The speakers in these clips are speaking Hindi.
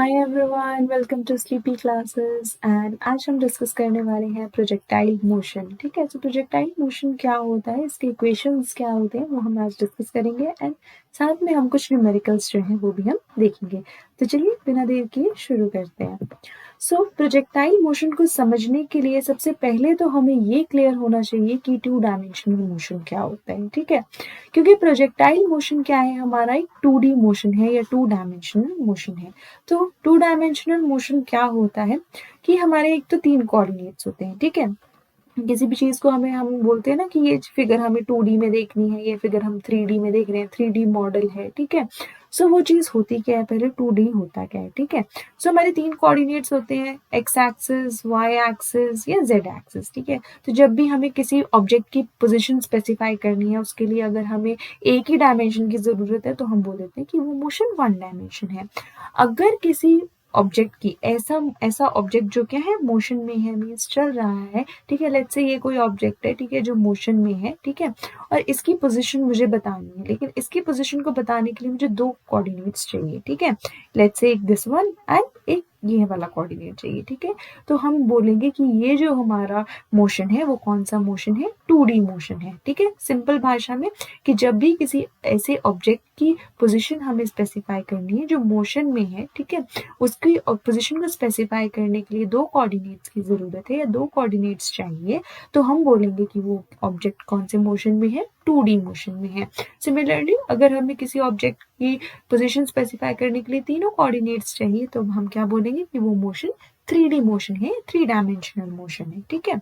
Hi everyone, welcome to sleepy classes. And आज हम डिस्कस करने वाले हैं प्रोजेक्टाइल मोशन। ठीक है, तो प्रोजेक्टाइल मोशन क्या होता है, इसके इक्वेशंस क्या होते हैं, वो हम आज डिस्कस करेंगे। एंड साथ में हम कुछ न्यूमेरिकल्स जो हैं वो भी हम देखेंगे। तो चलिए बिना देर किए शुरू करते हैं। प्रोजेक्टाइल मोशन को समझने के लिए सबसे पहले तो हमें ये क्लियर होना चाहिए कि टू डायमेंशनल मोशन क्या होता है। ठीक है, क्योंकि प्रोजेक्टाइल मोशन क्या है, हमारा एक 2D मोशन है या 2 डायमेंशनल मोशन है। तो 2 डायमेंशनल मोशन क्या होता है कि हमारे एक तो 3 कोऑर्डिनेट्स होते हैं। ठीक है, किसी भी चीज को हम बोलते हैं ना कि ये फिगर हमें 2D में देखनी है, ये फिगर हम 3D में देख रहे हैं, 3D मॉडल है। ठीक है, वो चीज होती क्या है, पहले 2D होता क्या है। ठीक है, हमारे 3 कोऑर्डिनेट्स होते हैं, एक्स एक्सिस, वाई एक्सिस या जेड एक्सिस। ठीक है, तो जब भी हमें किसी ऑब्जेक्ट की पोजिशन स्पेसिफाई करनी है, उसके लिए अगर हमें एक ही डायमेंशन की जरूरत है तो हम बोल देते हैं कि वो मोशन 1 डायमेंशन है। अगर किसी ऑब्जेक्ट की ऐसा ऑब्जेक्ट जो क्या है, मोशन में है, मीन्स चल रहा है। ठीक है, लेट्स से ये कोई ऑब्जेक्ट है, ठीक है, जो मोशन में है। ठीक है, और इसकी पोजीशन मुझे बतानी है, लेकिन इसकी पोजीशन को बताने के लिए मुझे 2 कोऑर्डिनेट्स चाहिए। ठीक है, लेट्स से एक दिस वन एंड एक ये वाला कोऑर्डिनेट चाहिए। ठीक है, तो हम बोलेंगे कि ये जो हमारा मोशन है वो कौन सा मोशन है, 2D मोशन है। ठीक है, सिंपल भाषा में कि जब भी किसी ऐसे ऑब्जेक्ट की पोजीशन हमें स्पेसिफाई करनी है जो मोशन में है, ठीक है, उसकी पोजीशन को स्पेसिफाई करने के लिए 2 कोऑर्डिनेट्स की जरूरत है या 2 कोऑर्डिनेट्स चाहिए, तो हम बोलेंगे कि वो ऑब्जेक्ट कौन से मोशन में है, 2D मोशन में है। सिमिलरली अगर हमें किसी ऑब्जेक्ट की पोजीशन स्पेसिफाई करने के लिए तीनों कोऑर्डिनेट्स चाहिए, तो हम क्या बोलेंगे कि वो मोशन 3D मोशन है, 3 डायमेंशनल मोशन है। ठीक है,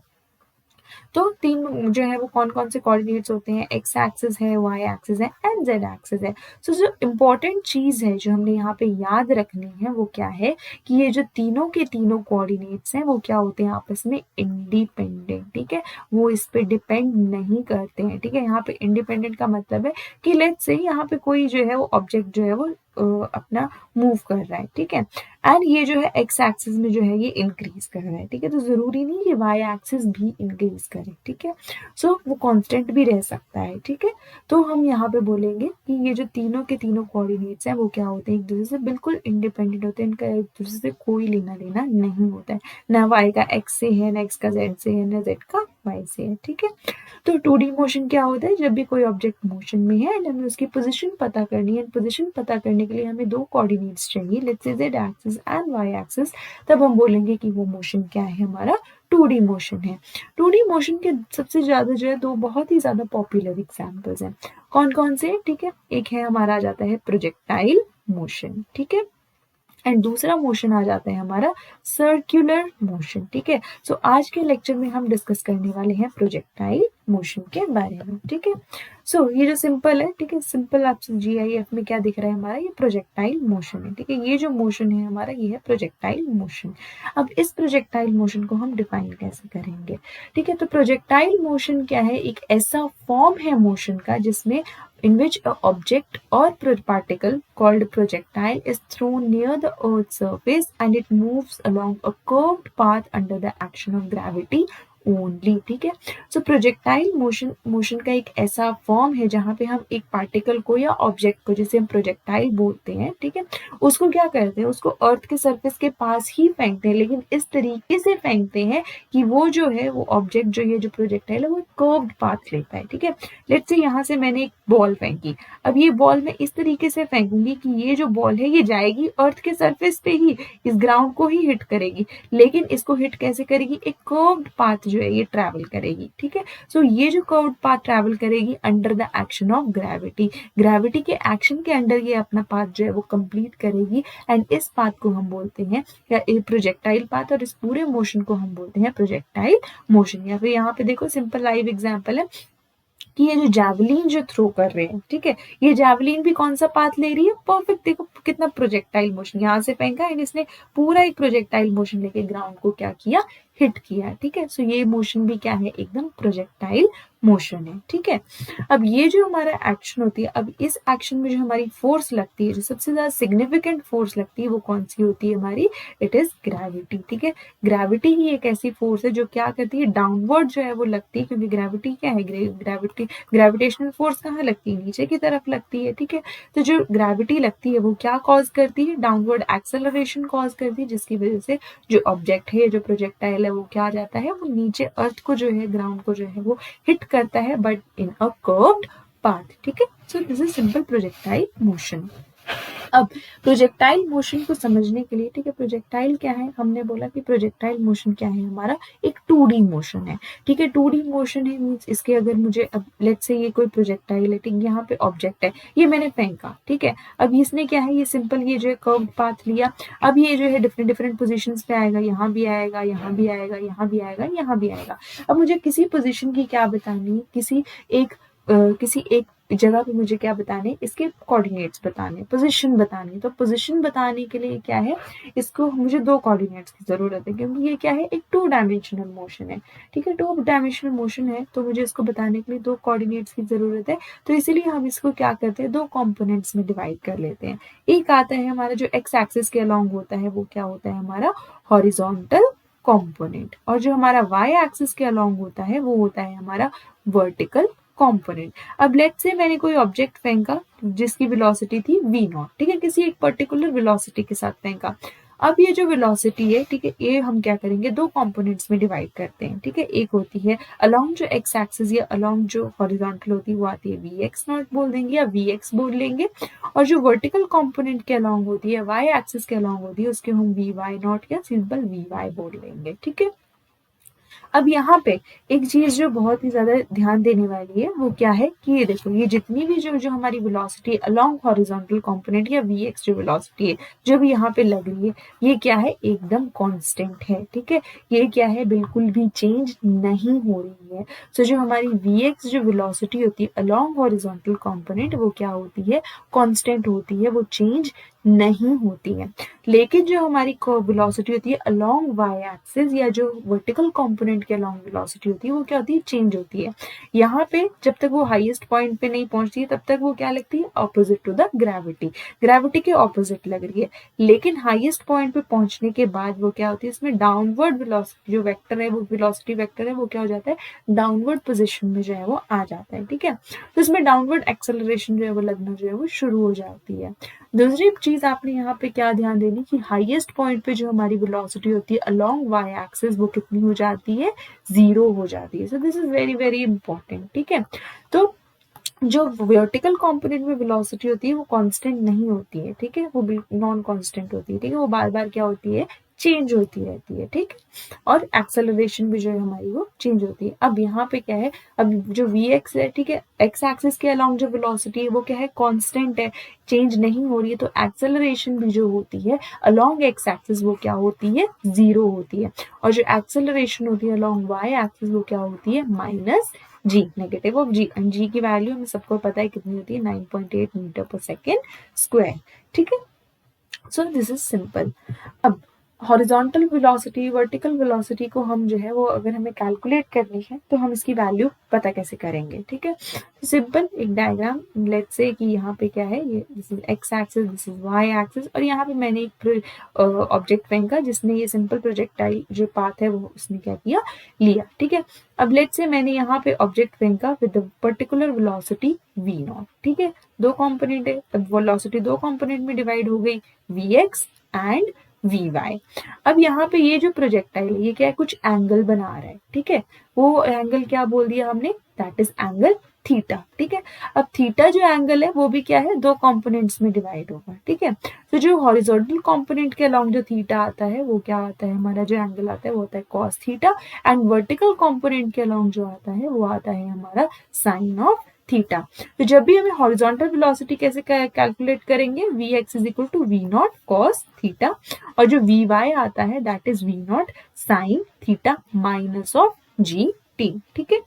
तो 3 जो है वो कौन कौन से कोऑर्डिनेट्स होते हैं, एक्स एक्सिस है, वाई एक्सिस है एंड जेड एक्सिस है। जो इम्पोर्टेंट चीज है जो हमने यहाँ पे याद रखनी है वो क्या है कि ये जो तीनों के तीनों कोऑर्डिनेट्स हैं वो क्या होते हैं, आपस में इंडिपेंडेंट। ठीक है, वो इस पे डिपेंड नहीं करते हैं। ठीक है, यहाँ पे इंडिपेंडेंट का मतलब है कि लेट्स से यहाँ पे कोई जो है वो ऑब्जेक्ट जो है वो अपना मूव कर रहा है। ठीक है, एंड ये जो है एक्स एक्सिस में जो है ये इंक्रीज कर रहा है। ठीक है, तो जरूरी नहीं कि वाई एक्सिस भी इंक्रीज करे। ठीक है, वो कांस्टेंट भी रह सकता है। ठीक है, तो हम यहाँ पे बोलेंगे कि ये जो तीनों के तीनों कोऑर्डिनेट्स हैं वो क्या होते हैं, एक दूसरे से बिल्कुल इंडिपेंडेंट होते हैं, इनका एक दूसरे से कोई लेना देना नहीं होता है। ना वाई का एक्स से है, ना एक्स का जेड से है, ना जेड का वाई से है। ठीक है, तो 2D मोशन क्या होता है, जब भी कोई ऑब्जेक्ट मोशन में है एंड हमें उसकी पोजीशन पता करनी है, पोजीशन पता करने के लिए हमें 2 कोऑर्डिनेट्स चाहिए, let's say Z axis and Y axis, तब हम बोलेंगे कि वो मोशन क्या है, हमारा 2D मोशन है। 2D मोशन के सबसे ज्यादा जो है 2 बहुत ही ज्यादा पॉपुलर एग्जांपल्स हैं। कौन कौन से, ठीक है, एक है हमारा आ जाता है प्रोजेक्टाइल मोशन। ठीक है, एंड दूसरा मोशन आ जाता है हमारा सर्कुलर मोशन। ठीक है, आज के लेक्चर में हम डिस्कस करने वाले हैं प्रोजेक्टाइल मोशन के बारे में। ठीक है, ये जो सिंपल है, ठीक है, सिंपल आपसे GIF में क्या दिख रहा है, हमारा ये प्रोजेक्टाइल मोशन है। ठीक है, ये जो मोशन है हमारा ये है प्रोजेक्टाइल मोशन। अब इस प्रोजेक्टाइल मोशन को हम डिफाइन कैसे करेंगे। ठीक है, तो प्रोजेक्टाइल मोशन क्या है, एक ऐसा फॉर्म है मोशन का जिसमें in which a object or particle called projectile is thrown near the earth's surface and it moves along a curved path under the action of gravity only. ठीक है, प्रोजेक्टाइल मोशन का एक ऐसा फॉर्म है जहां पे हम एक पार्टिकल को या ऑब्जेक्ट को, जिसे हम प्रोजेक्टाइल बोलते हैं, ठीक है, उसको क्या करते हैं, उसको अर्थ के सरफेस के पास ही फेंकते हैं, लेकिन इस तरीके से फेंकते हैं कि वो जो है वो ऑब्जेक्ट जो ये जो प्रोजेक्टाइल है वो कर्व्ड पाथ लेता है। ठीक है, लेट्स से यहाँ से मैंने एक बॉल फेंकी, अब ये बॉल मैं इस तरीके से फेंकूंगी कि ये जो बॉल है ये जाएगी अर्थ के सरफेस पे ही, इस ग्राउंड को ही हिट करेगी, लेकिन इसको हिट कैसे करेगी, एक कर्व्ड पाथ जो है ये ट्रैवल करेगी। ठीक है, ये जो कर्व्ड पाथ ट्रैवल करेगी under the action of gravity, gravity के एक्शन के अंडर ये अपना पाथ जो है वो कंप्लीट करेगी, एंड इस पाथ को हम बोलते हैं या प्रोजेक्टाइल पाथ, और इस पूरे मोशन को हम बोलते हैं प्रोजेक्टाइल मोशन। या फिर यहाँ पे देखो सिंपल लाइव एग्जांपल है कि ये जो जैवलिन जो थ्रो कर रहे हैं, ठीक है, ये जैवलिन भी कौन सा पाथ ले रही है, परफेक्ट, देखो कितना प्रोजेक्टाइल मोशन, यहाँ से फेंका एंड इसने पूरा एक प्रोजेक्टाइल मोशन लेके ग्राउंड को क्या किया, हिट किया। ठीक है, ये मोशन भी क्या है, एकदम प्रोजेक्टाइल मोशन है। ठीक है, अब ये जो हमारा एक्शन होती है, अब इस एक्शन में जो हमारी फोर्स लगती है, जो सबसे ज्यादा सिग्निफिकेंट फोर्स लगती है, वो कौन सी होती है हमारी, इट इज ग्रेविटी। ठीक है, ग्रेविटी ही एक ऐसी फोर्स है जो क्या करती है, डाउनवर्ड जो है वो लगती है, क्योंकि ग्रेविटी क्या है, ग्रेविटेशनल फोर्स कहाँ लगती है, नीचे की तरफ लगती है। ठीक है, तो जो ग्रेविटी लगती है वो क्या कॉज करती है, डाउनवर्ड एक्सेलरेशन कॉज करती है, जिसकी वजह से जो ऑब्जेक्ट है, जो प्रोजेक्टाइल है, वो क्या आ जाता है, वो नीचे अर्थ को जो है, ग्राउंड को जो है वो हिट करता है, but in a curved path. ठीक है, so this is simple projectile motion. अब प्रोजेक्टाइल मोशन को समझने के लिए, ठीक है, प्रोजेक्टाइल क्या है, हमने बोला कि प्रोजेक्टाइल मोशन क्या है, हमारा एक 2D मोशन है। ठीक है, 2D मोशन है मींस इसके अगर मुझे, अब लेट्स से ये कोई प्रोजेक्टाइल है, ठीक, यहाँ पे ऑब्जेक्ट है, ये मैंने फेंका, ठीक है, अब इसने क्या है, ये सिंपल ये जो है कर्व पाथ लिया, अब ये जो है डिफरेंट डिफरेंट पोजिशन पे आएगा, यहाँ भी आएगा, यहाँ भी आएगा, यहाँ भी आएगा, यहाँ भी आएगा। अब मुझे किसी पोजिशन की क्या बतानी है, किसी एक जगह पे मुझे क्या बताने, इसके कोऑर्डिनेट्स बताने, पोजीशन बतानी। तो पोजीशन बताने के लिए क्या है, इसको मुझे 2 कोऑर्डिनेट्स की जरूरत है, क्योंकि ये क्या है, एक 2 डायमेंशनल मोशन है। ठीक है, 2 डायमेंशनल मोशन है, तो मुझे इसको बताने के लिए 2 कोऑर्डिनेट्स की जरूरत है। तो इसीलिए हम इसको क्या करते हैं, 2 कंपोनेंट्स में डिवाइड कर लेते हैं। एक आता है हमारा जो एक्स एक्सिस के अलोंग होता है, वो क्या होता है, हमारा हॉरिजॉन्टल कंपोनेंट, और जो हमारा वाई एक्सिस के अलोंग होता है, वो होता है हमारा वर्टिकल कंपोनेंट। अब लेट्स से मैंने कोई ऑब्जेक्ट फेंका जिसकी वेलोसिटी थी v0, ठीक है, किसी एक पर्टिकुलर वेलोसिटी के साथ फेंका। अब ये जो वेलोसिटी है, ठीक है, ये हम क्या करेंगे, 2 कंपोनेंट्स में डिवाइड करते हैं। ठीक है, एक होती है अलोंग जो एक्स एक्सिस या अलोंग जो हॉरिजॉन्टल होती है, वो आती है vx0 बोल देंगे या vx बोल लेंगे, और जो वर्टिकल कंपोनेंट के अलोंग होती है, y एक्सिस के अलोंग होती है, उसके हम vy0 या सिंपल vy बोल लेंगे। ठीक है, अब यहाँ पे एक चीज जो बहुत ही ज्यादा ध्यान देने वाली है, वो क्या है कि ये देखो, ये जितनी भी जो हमारी वेलोसिटी अलोंग हॉरिजॉन्टल कंपोनेंट या vx जो वेलोसिटी है, जो भी यहाँ पे लग रही है, ये क्या है, एकदम कांस्टेंट है। ठीक है, ये क्या है, बिल्कुल भी चेंज नहीं हो रही है। सो जो हमारी vx जो वेलोसिटी होती है अलोंग हॉरिजॉन्टल कंपोनेंट, वो क्या होती है, कांस्टेंट होती है, वो चेंज नहीं होती है। लेकिन जो हमारी वेलोसिटी होती है अलोंग वाई एक्सिस या जो वर्टिकल कंपोनेंट के अलोंग वेलोसिटी होती है, वो क्या होती है, चेंज होती है। यहाँ पे जब तक वो हाईएस्ट पॉइंट पे नहीं पहुंचती है, तब तक वो क्या लगती है, opposite to the gravity, gravity के ऑपोजिट लग रही है। लेकिन हाईएस्ट पॉइंट पे पहुंचने के बाद वो क्या होती है, इसमें डाउनवर्ड वेलोसिटी जो वेक्टर है, वो वेलोसिटी वेक्टर है, वो क्या हो जाता है, डाउनवर्ड पोजिशन में जो है वो आ जाता है। ठीक है, तो इसमें डाउनवर्ड एक्सेलरेशन जो है वो लगना जो है वो शुरू हो जाती है। दूसरी चीज आपने यहाँ पे क्या ध्यान देनी कि हाईएस्ट पॉइंट पे जो हमारी वेलोसिटी होती है अलोंग वाई एक्सिस, वो कितनी हो जाती है, 0 हो जाती है। So this is very very important. ठीक है, तो जो वर्टिकल कंपोनेंट में वेलोसिटी होती है, वो कांस्टेंट नहीं होती है। ठीक है, वो नॉन कांस्टेंट होती है। ठीक है, वो बार बार क्या होती है, चेंज होती रहती है। ठीक, और एक्सेलरेशन भी जो है हमारी वो चेंज होती है। अब यहाँ पे क्या है, अब जो vx है, ठीक है, एक्स एक्सिस के अलोंग जो वेलोसिटी है, वो क्या है, कांस्टेंट है, चेंज नहीं हो रही है। तो एक्सेलरेशन भी जो होती है अलोंग एक्स एक्सिस, वो क्या होती है, 0 होती है। और जो एक्सेलरेशन होती है अलोंग वाई एक्सिस, वो क्या होती है, minus g, negative of g, and g की वैल्यू हमें सबको पता है कितनी होती है, 9.8 मीटर पर सेकेंड स्क्वायर। ठीक है, सो दिस इज सिंपल। अब हॉरिजॉन्टल वेलोसिटी, वर्टिकल वेलोसिटी को हम जो है वो अगर हमें कैलकुलेट करनी है, तो हम इसकी वैल्यू पता कैसे करेंगे। ठीक है, सिंपल एक डायग्राम, लेट्स से कि यहाँ पे क्या है, ये this is X axis, this is Y axis, और यहाँ पे मैंने एक ऑब्जेक्ट फेंका जिसने ये सिंपल प्रोजेक्टाइल जो पाथ है वो उसने क्या किया, लिया। ठीक है, अब लेट्स से मैंने यहाँ पे ऑब्जेक्ट फेंका with the particular velocity v0। ठीक है, 2 कंपोनेंट है, अब वेलोसिटी 2 कंपोनेंट में डिवाइड हो गई, vx एंड vy। अब यहाँ पे ये जो प्रोजेक्टाइल है, ये क्या है, कुछ एंगल बना रहा है। ठीक है, वो एंगल क्या बोल दिया हमने, दैट इज एंगल थीटा। ठीक है, अब थीटा जो एंगल है, वो भी क्या है, 2 कंपोनेंट्स में डिवाइड होगा। ठीक है, तो जो हॉरिजॉन्टल कंपोनेंट के अलोंग जो थीटा आता है, वो क्या आता है, हमारा जो एंगल आता है वो होता है cos theta, and vertical component के अलोंग जो आता है वो आता है हमारा साइन ऑफ थीटा। तो जब भी हमें हॉरिजॉन्टल वेलोसिटी कैसे कैलकुलेट करेंगे, vx is equal to v0 cos theta, और जो vy आता है that is v0 sin theta minus of gt। ठीक है,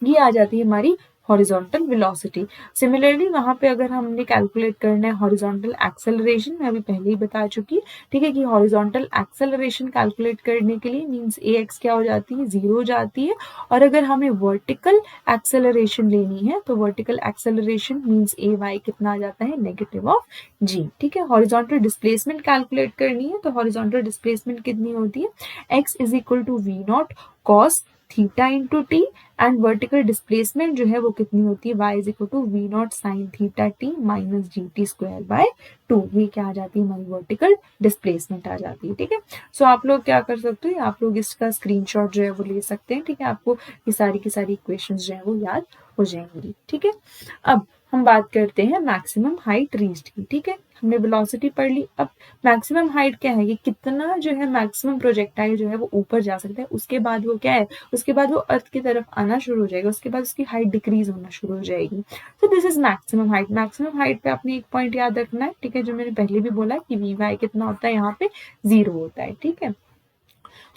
ये आ जाती है हमारी हॉरिजॉन्टल वेलोसिटी। सिमिलरली वहां पे अगर हमने कैलकुलेट करना है हॉरिजॉन्टल एक्सेलरेशन, मैं अभी पहले ही बता चुकी, ठीक है, कि हॉरिजॉन्टल एक्सेलरेशन कैलकुलेट करने के लिए मींस ax क्या हो जाती है, 0 हो जाती है। और अगर हमें वर्टिकल एक्सेलरेशन लेनी है, तो वर्टिकल एक्सेलरेशन मींस ay कितना आ जाता है, नेगेटिव ऑफ g। ठीक है, हॉरिजॉन्टल डिस्प्लेसमेंट कैलकुलेट करनी है, तो हॉरिजॉन्टल डिस्प्लेसमेंट कितनी होती है, x is equal to v0 cos theta into T, and vertical displacement जो है वो कितनी होती है, y is equal to V naught sine theta T minus G T square by 2। ये क्या आ जाती है, हमारी वर्टिकल डिस्प्लेसमेंट आ जाती है। ठीक है, सो आप लोग क्या कर सकते हो, आप लोग इसका स्क्रीनशॉट जो है वो ले सकते हैं। ठीक है, आपको ये सारी की सारी इक्वेशंस जो है वो याद हो जाएंगी। ठीक है, अब हम बात करते हैं मैक्सिमम हाइट रीच्ड की। ठीक है, हमने वेलोसिटी पढ़ ली। अब मैक्सिमम हाइट क्या है, ये कितना जो है मैक्सिमम प्रोजेक्टाइल जो है वो ऊपर जा सकता है, उसके बाद वो क्या है, उसके बाद वो अर्थ की तरफ आना शुरू हो जाएगा, उसके बाद उसकी हाइट डिक्रीज होना शुरू हो जाएगी। तो this is maximum height. Maximum height पे आपने एक पॉइंट याद रखना है। ठीक है, जो मैंने पहले भी बोला कि वी वाई कितना होता है, यहाँ पे 0 होता है। ठीक है,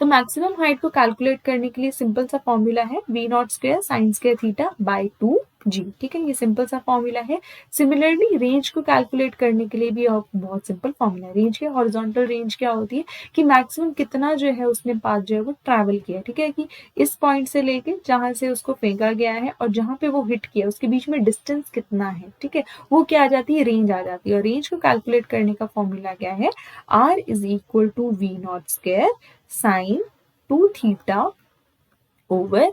तो मैक्सिमम हाइट को कैलकुलेट करने के लिए सिंपल सा फॉर्मूला है V naught square sine square theta by 2g। ठीक है, ये सिंपल सा फॉर्मूला है। सिमिलरली रेंज को कैलकुलेट करने के लिए भी बहुत सिंपल फॉर्मूला है। रेंज के हॉरिजॉन्टल रेंज क्या होती है कि मैक्सिमम कितना जो है उसने पाथ जो है वो ट्रैवल किया। ठीक है, कि इस पॉइंट से लेके जहां से उसको फेंका गया है और जहां पे वो हिट किया उसके बीच में डिस्टेंस कितना है। ठीक है, वो क्या आ जाती है, रेंज आ जाती है। और रेंज को कैलकुलेट करने का फॉर्मूला क्या है, r is equal to V naught square sine 2 theta over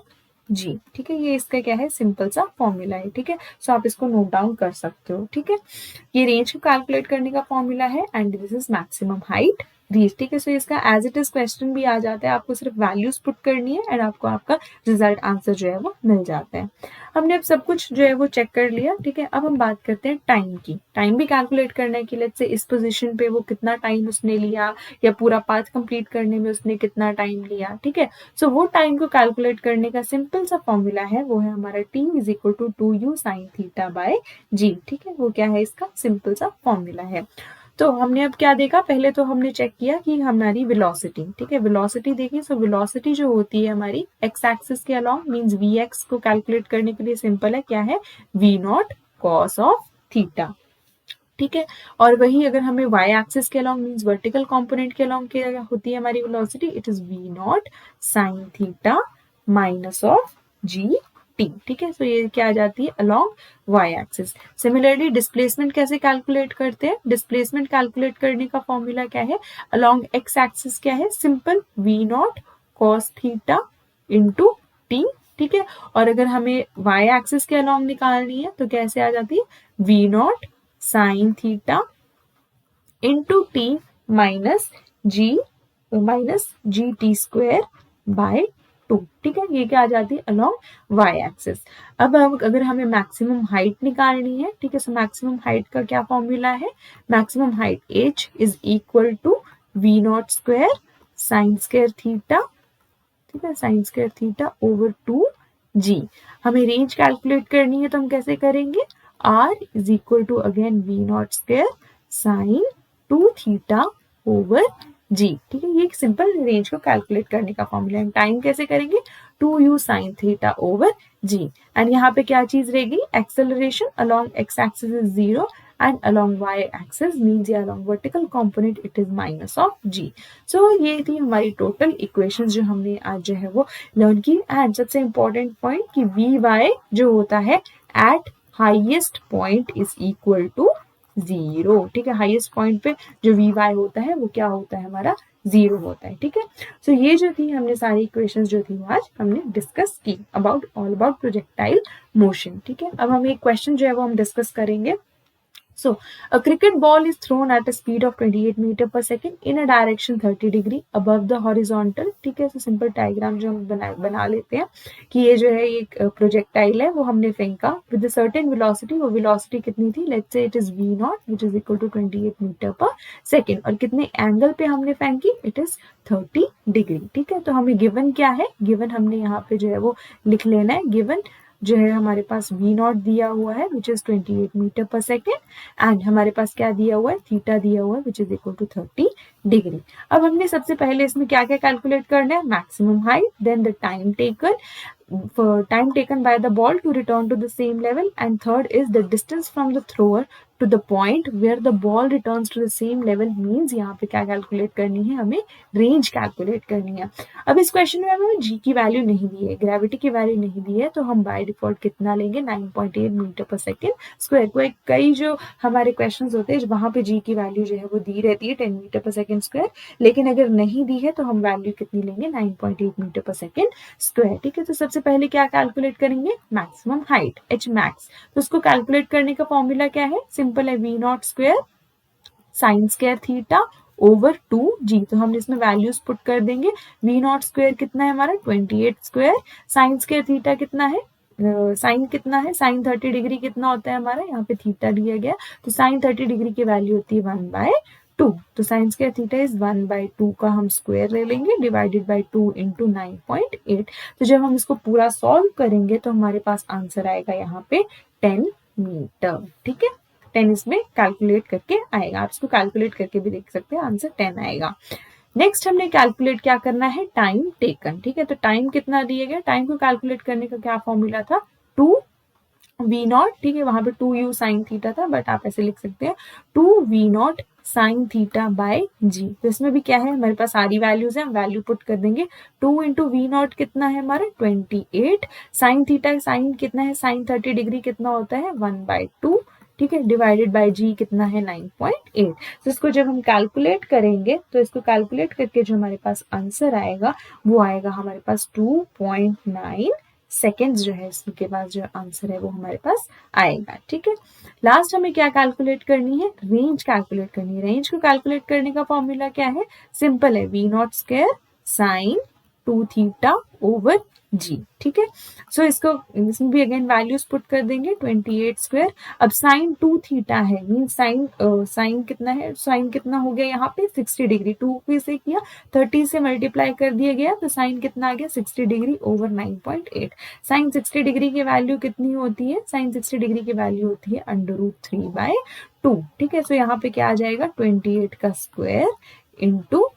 G. ठीक है, ये इसका क्या है, सिंपल सा फॉर्मूला है। ठीक है, सो आप इसको नोट डाउन कर सकते हो। ठीक है, ये रेंज को कैलकुलेट करने का फॉर्मूला है and this is maximum height reach. ठीक है, सो इसका एज इट इज क्वेश्चन भी आ जाता है, आपको सिर्फ वैल्यूज पुट करनी है एंड आपको आपका रिजल्ट आंसर जो है वो मिल जाता है। हमने अब सब कुछ जो है वो चेक कर लिया। ठीक है, अब हम बात करते हैं टाइम की। टाइम भी कैलकुलेट करना है कि लेट्स से इस पोजीशन पे वो कितना टाइम उसने लिया या पूरा पाथ कंप्लीट करने में उसने कितना टाइम लिया। ठीक है, सो वो टाइम को कैलकुलेट करने का सिंपल सा फॉर्मूला है, वो है हमारा t is equal to 2u sine theta by G. ठीक है, वो क्या है, इसका सिंपल सा फॉर्मूला है। तो हमने अब क्या देखा, पहले तो हमने चेक किया कि हमारी वेलोसिटी। ठीक है, वेलोसिटी देखिए, सो वेलोसिटी जो होती है हमारी एक्स एक्सिस के अलोंग मींस वी एक्स को कैलकुलेट करने के लिए सिंपल है, क्या है, V naught cos of theta. ठीक है, और वही अगर हमें वाई एक्सिस के अलोंग मींस वर्टिकल कंपोनेंट के अलोंग क्या होती है हमारी velocity, it is V naught sine theta minus of G T. ठीक है, सो ये क्या आ जाती है, along Y axis. Similarly displacement कैसे कैलकुलेट करते हैं, डिस्प्लेसमेंट कैलकुलेट करने का फॉर्मूला क्या है, अलोंग एक्स एक्सिस क्या है, simple V naught cos theta into T. ठीक है, और अगर हमें वाई एक्सिस के अलोंग निकालनी है तो कैसे आ जाती है, V naught sine theta into T minus G T square by 2। ठीक है, ये क्या आ जाती है, अलोंग वाई एक्सिस। अब अगर हमें मैक्सिमम हाइट निकालनी है, ठीक है, सो मैक्सिमम हाइट का क्या फॉर्मूला है, maximum height h is equal to V naught square sine square theta. ठीक है, sign square theta over 2g। हमें रेंज कैलकुलेट करनी है तो हम कैसे करेंगे, r is equal to again V naught square sine 2 theta over g। ठीक है, ये एक सिंपल रेंज को कैलकुलेट करने का फॉर्मूला है। टाइम कैसे करेंगे, 2u sine theta over g, and यहाँ पे क्या चीज रहेगी, acceleration along x axis is 0 and along y axis means या along vertical component it is minus of g। so ये थी हमारी टोटल इक्वेशंस जो हमने आज जो है वो लर्न की। एंड सबसे इम्पोर्टेंट पॉइंट कि वी वाई जो होता है at highest point is equal to 0। ठीक है, हाईएस्ट पॉइंट पे जो वी वाई होता है वो क्या होता है, हमारा 0 होता है। ठीक है, सो ये जो थी हमने सारी इक्वेशंस जो थी आज हमने डिस्कस की about all about projectile motion. ठीक है, अब हम एक क्वेश्चन जो है वो हम डिस्कस करेंगे। So, a cricket ball is thrown at a speed of 28 meter per second in a direction 30 degree above the horizontal। ठीक है, so सिंपल डायग्राम जो हम बना लेते हैं कि ये जो है एक प्रोजेक्टाइल है, वो हमने फेंका विद सर्टेन वेलोसिटी। वो वेलोसिटी कितनी थी, let's say it is V naught which is equal to 28 metre per second, और कितने एंगल पे हमने फेंकी, इट इज 30 डिग्री। ठीक है, तो हमें गिवन क्या है, गिवन हमने यहाँ पे जो है वो लिख लेना है। गिवन जो है हमारे पास वी नॉट दिया हुआ है which is 28 metre per second, and हमारे पास क्या दिया हुआ है, थीटा दिया हुआ है which is equal to 30 degree. अब हमने सबसे पहले इसमें क्या क्या कैलकुलेट करना है, maximum height, then the time taken by the ball to return to the same level, and third is the distance from the thrower to the point where the ball returns to the same level means यहाँ पे क्या कैलकुलेट करनी है, हमें रेंज कैलकुलेट करनी है। अब इस क्वेश्चन में हमें जी की वैल्यू नहीं दी है, ग्रेविटी की वैल्यू नहीं दी है, तो हम बाय डिफॉल्ट कितना लेंगे 9.8 मीटर पर सेकेंड स्क्वायर। कोई कई जो हमारे क्वेश्चन होते हैं वहां पे जी की वैल्यू जो है वो दी रहती है 10 मीटर पर सेकेंड स्क्वायर, लेकिन अगर नहीं दी है तो हम वैल्यू कितनी लेंगे 9.8 मीटर पर सेकेंड स्क्वायर। ठीक है, तो सबसे पहले क्या कैलकुलेट करेंगे, मैक्सिमम हाइट एच मैक्स। तो उसको कैलकुलेट करने का फॉर्मूला क्या है, सिंपल है, V naught square sine square theta over 2g। तो हम इसमें वैल्यूज पुट कर देंगे, वी नॉट स्क्वायर कितना है हमारा 28 स्क्वायर, साइन स्क्वायर थीटा कितना है, साइन कितना है, साइन 30 डिग्री कितना होता है हमारा, यहाँ पे थीटा दिया गया, तो साइन 30 डिग्री की वैल्यू होती है 1/2। तो साइन स्क्वायर थीटा इज 1/2 का हम स्क्वायर ले लेंगे डिवाइडेड बाई 2 इंटू 9.8। तो जब हम इसको पूरा सॉल्व करेंगे तो हमारे पास आंसर आएगा यहाँ पे 10 मीटर। ठीक है, 10 इसमें कैलकुलेट करके आएगा, आप इसको कैलकुलेट करके भी देख सकते हैं, आंसर 10 आएगा। नेक्स्ट हमने कैलकुलेट क्या करना है, टाइम टेकन। ठीक है, तो टाइम कितना दिया गया, टाइम को कैलकुलेट करने का क्या फॉर्मूला था, 2v0। ठीक है, वहां पे 2u साइन थीटा था, बट आप ऐसे लिख सकते हैं 2v0 साइन थीटा बाय जी। तो इसमें भी क्या है, हमारे पास सारी वैल्यूज है, हम वैल्यू पुट कर देंगे, 2 इंटू v0 कितना है हमारा 28, साइन थीटा साइन कितना है, साइन 30 डिग्री कितना होता है 1/2। ठीक है, डिवाइडेड बाय जी कितना है 9.8। तो इसको जब हम कैलकुलेट करेंगे तो इसको कैलकुलेट करके जो हमारे पास आंसर आएगा वो आएगा हमारे पास 2.9 सेकेंड्स जो है, इसके पास जो आंसर है वो हमारे पास आएगा। ठीक है, लास्ट हमें क्या कैलकुलेट करनी है, रेंज कैलकुलेट करनी है। रेंज को कैलकुलेट करने का फॉर्मूला क्या है, सिंपल है, V naught square sine 2 theta over G. ठीक है, सो इसको इसमें भी अगेन वैल्यूज पुट कर देंगे, 28 स्क्वायर। अब साइन 2 थीटा है, मीन साइन कितना है, साइन कितना हो गया यहाँ पे 60 डिग्री, 2 पे से किया 30 से मल्टीप्लाई कर दिया गया, तो साइन कितना आ गया 60 डिग्री ओवर 9.8। साइन 60 डिग्री की वैल्यू कितनी होती है, साइन 60 डिग्री की वैल्यू होती है √3/2। ठीक है, सो यहाँ पे क्या आ जाएगा 28 का स्क्वायर इंटू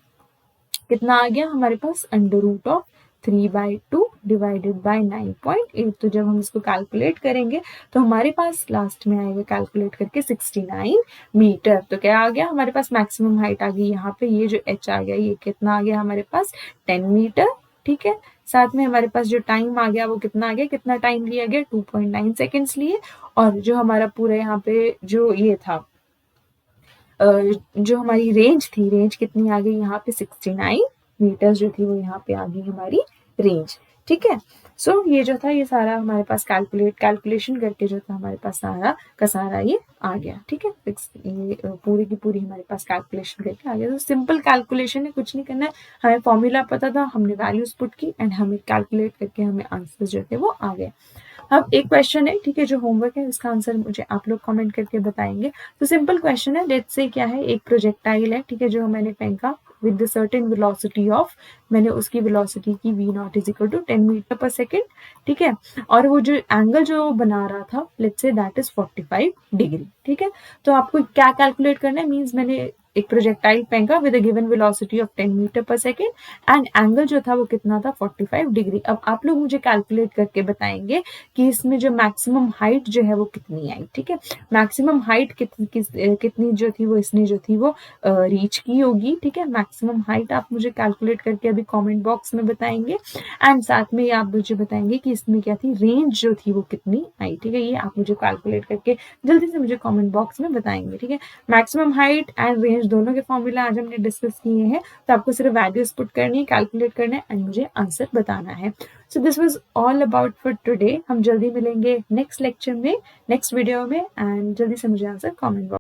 कितना आ गया हमारे पास √3/2 डिवाइडेड बाय 9.8। तो जब हम इसको कैलकुलेट करेंगे तो हमारे पास लास्ट में आएगा कैलकुलेट करके 69 मीटर। तो क्या आ गया हमारे पास, मैक्सिमम हाइट आ गई यहाँ पे, ये जो h आ गया ये कितना आ गया हमारे पास 10 मीटर। ठीक है, साथ में हमारे पास जो टाइम आ गया वो कितना आ गया, कितना टाइम लिया गया 2.9 सेकेंड्स लिए, और जो हमारा पूरा यहाँ पे जो ये था जो हमारी रेंज थी, रेंज कितनी आ गई यहाँ पे 69 मीटर जो थी वो यहाँ पे आ गई हमारी रेंज। ठीक है, सो ये जो था ये सारा हमारे पास कैलकुलेशन करके जो था हमारे पास सारा का सारा ये आ गया। ठीक है, ये पूरी की पूरी हमारे पास कैलकुलेशन करके आ गया। तो सिंपल कैलकुलेशन है, कुछ नहीं करना है, हमें फॉर्मूला पता था, हमने वैल्यूज पुट की एंड हमें कैलकुलेट करके हमें आंसर जो थे वो आ गए। अब एक क्वेश्चन है, ठीक है, जो होमवर्क है उसका आंसर मुझे आप लोग कमेंट करके बताएंगे। तो सिंपल क्वेश्चन है, लेट्स से क्या है, एक प्रोजेक्टाइल है, ठीक है, जो मैंने फेंका with the certain velocity of, मैंने उसकी वेलोसिटी की v0 is equal to 10 metre per second. ठीक है, और वो जो एंगल जो बना रहा था let's say that is 45 degree. ठीक है, तो आपको क्या कैलकुलेट करना है, मीन्स मैंने एक प्रोजेक्टाइल फेंका with a given velocity of 10 metre per second and angle जो था वो कितना था 45 डिग्री। अब आप लोग मुझे कैलकुलेट करके बताएंगे कि इसमें जो मैक्सिमम हाइट जो है वो कितनी आई। ठीक है, मैक्सिमम हाइट कितनी जो थी वो इसने जो थी वो रीच की होगी। ठीक है, मैक्सिमम हाइट आप मुझे कैलकुलेट करके अभी कमेंट बॉक्स में बताएंगे एंड साथ में आप मुझे बताएंगे कि इसमें क्या थी, रेंज जो थी वो कितनी आई। ठीक है, ये आप मुझे कैलकुलेट करके जल्दी से मुझे कमेंट बॉक्स में बताएंगे। ठीक है, मैक्सिमम हाइट एंड रेंज दोनों के फॉर्मूला आज हमने डिस्कस किए हैं, तो आपको सिर्फ वैल्यूज पुट करनी है, कैलकुलेट करना है एंड मुझे आंसर बताना है। So this was all about for today. हम जल्दी मिलेंगे नेक्स्ट लेक्चर में, नेक्स्ट वीडियो में, एंड जल्दी से मुझे आंसर कमेंट बॉक्स